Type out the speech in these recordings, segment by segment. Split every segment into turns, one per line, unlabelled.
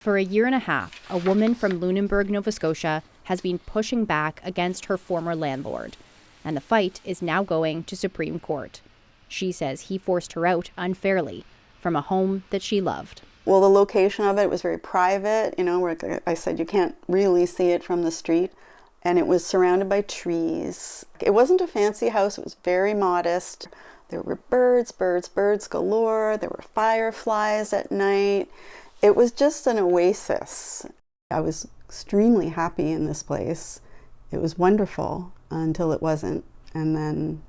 For a year and a half, a woman from Lunenburg, Nova Scotia, has been pushing back against her former landlord, and the fight is now going to Supreme Court. She says he forced her out unfairly from a home that she loved.
Well, the location of it was very private, where I said you can't really see it from the street, and it was surrounded by trees. It wasn't a fancy house, it was very modest. There were birds galore, there were fireflies at night. It was just an oasis. I was extremely happy in this place. It was wonderful until it wasn't. And then,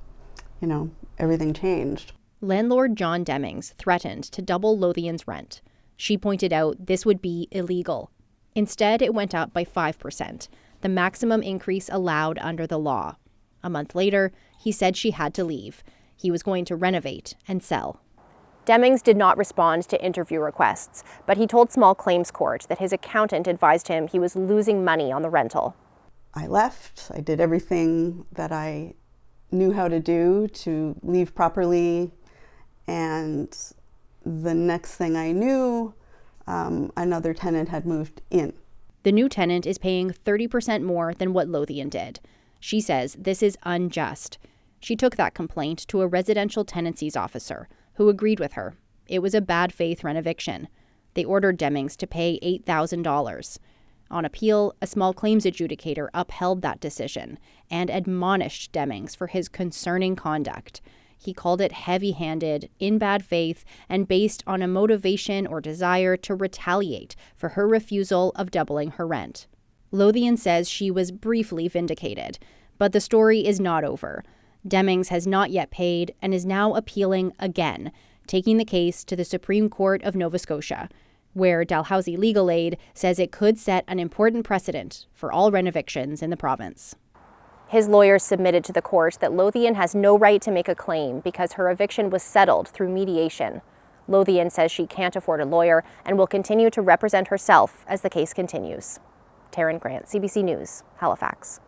everything changed.
Landlord John Demings threatened to double Lothian's rent. She pointed out this would be illegal. Instead, it went up by 5%, the maximum increase allowed under the law. A month later, he said she had to leave. He was going to renovate and sell. Demings did not respond to interview requests, but he told Small Claims Court that his accountant advised him he was losing money on the rental.
I left. I did everything that I knew how to do to leave properly, and the next thing I knew, another tenant had moved in.
The new tenant is paying 30% more than what Lothian did. She says this is unjust. She took that complaint to a residential tenancies officer, who agreed with her. It was a bad faith renoviction. They ordered Demings to pay $8,000. On appeal, a small claims adjudicator upheld that decision and admonished Demings for his concerning conduct. He called it heavy-handed, in bad faith, and based on a motivation or desire to retaliate for her refusal of doubling her rent. Lothian says she was briefly vindicated, but the story is not over. Demings has not yet paid and is now appealing again, taking the case to the Supreme Court of Nova Scotia, where Dalhousie Legal Aid says it could set an important precedent for all renovictions in the province. His lawyers submitted to the court that Lothian has no right to make a claim because her eviction was settled through mediation. Lothian says she can't afford a lawyer and will continue to represent herself as the case continues. Taryn Grant, CBC News, Halifax.